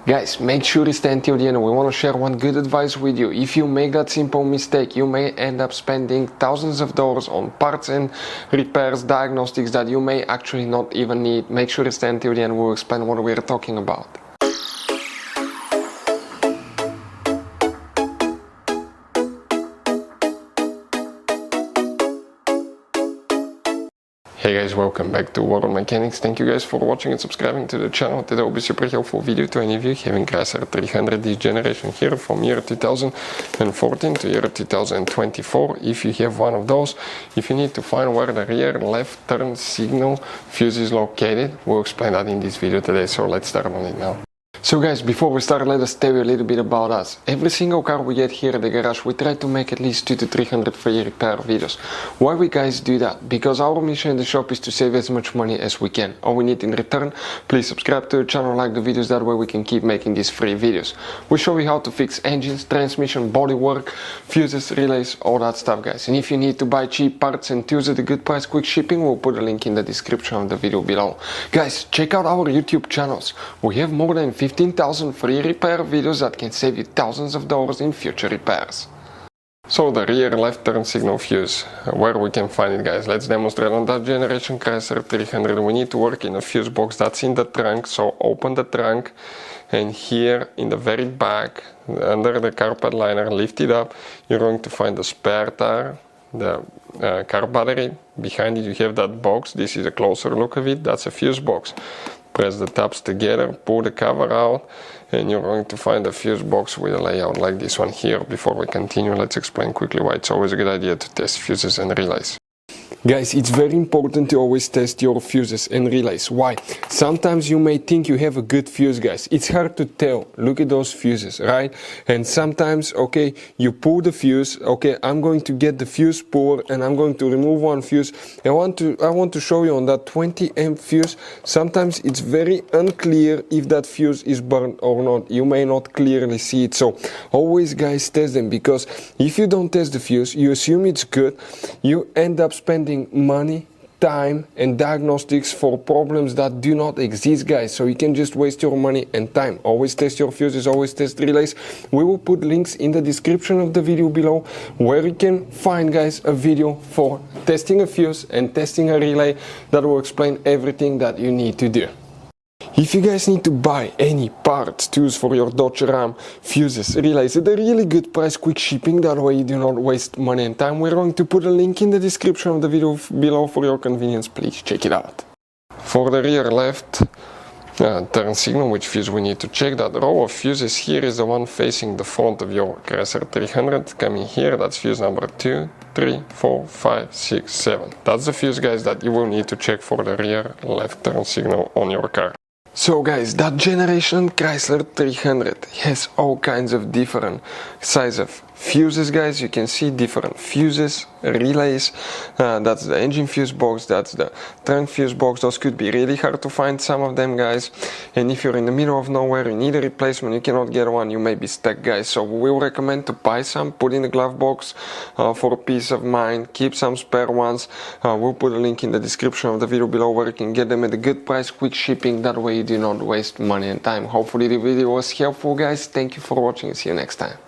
Guys, make sure you stay until the end. We want to share one good advice with you. If you make that simple mistake, you may end up spending thousands of dollars on parts and repairs, diagnostics that you may actually not even need. Make sure you stay until the end. We'll explain what we're talking about. Hey guys, welcome back to World of Mechanics. Thank you guys for watching and subscribing to the channel. Today will be a super helpful video to any of you having Chrysler 300 this generation here from year 2014 to year 2024. If you have one of those, if you need to find where the rear left turn signal fuse is located, we'll explain that in this video today, so let's start on it now. So guys, before we start, let us tell you a little bit about us. Every single car we get here at the garage, we try to make at least 200 to 300 free repair videos. Why we guys do that? Because our mission in the shop is to save as much money as we can. All we need in return, please subscribe to the channel, like the videos, that way we can keep making these free videos. We show you how to fix engines, transmission, bodywork, fuses, relays, all that stuff guys. And if you need to buy cheap parts and tools at a good price, quick shipping, we'll put a link in the description of the video below. Guys, check out our YouTube channels. We have more than 15,000 free repair videos that can save you thousands of dollars in future repairs. So the rear left turn signal fuse, where we can find it guys, let's demonstrate on that generation Chrysler 300. We need to work in a fuse box that's in the trunk, so open the trunk and here in the very back, under the carpet liner, lift it up, you're going to find the spare tire, the car battery. Behind it you have that box. This is a closer look of it, that's a fuse box. Press the tabs together, pull the cover out, and you're going to find a fuse box with a layout like this one here. Before we continue, let's explain quickly why it's always a good idea to test fuses and relays. Guys, it's very important to always test your fuses and relays. Why? Sometimes you may think you have a good fuse, guys. It's hard to tell. Look at those fuses, right? And sometimes, okay, you pull the fuse. Okay, I'm going to get the fuse puller and I'm going to remove one fuse. I want to show you on that 20 amp fuse. Sometimes it's very unclear if that fuse is burned or not. You may not clearly see it. So always, guys, test them, because if you don't test the fuse, you assume it's good. You end up spending money, time and diagnostics for problems that do not exist guys, so you can just waste your money and time. Always test your fuses, always test relays. We will put links in the description of the video below where you can find guys a video for testing a fuse and testing a relay that will explain everything that you need to do. If you guys need to buy any parts, tools for your Dodge Ram, fuses, relays at a really good price, quick shipping, that way you do not waste money and time, we're going to put a link in the description of the video below for your convenience. Please check it out. For the rear left turn signal, which fuse we need to check, that row of fuses here is the one facing the front of your Chrysler 300. Coming here, that's fuse number 2, 3, 4, 5, 6, 7. That's the fuse guys that you will need to check for the rear left turn signal on your car. So guys, that generation Chrysler 300 has all kinds of different size of fuses guys. You can see different fuses, relays, that's the engine fuse box, that's the trunk fuse box. Those could be really hard to find, some of them guys, and if you're in the middle of nowhere, you need a replacement, you cannot get one, you may be stuck guys. So we will recommend to buy some, put in the glove box for peace of mind, keep some spare ones. We'll put a link in the description of the video below where you can get them at a good price, quick shipping, that way you do not waste money and time. Hopefully the video was helpful guys. Thank you for watching and see you next time.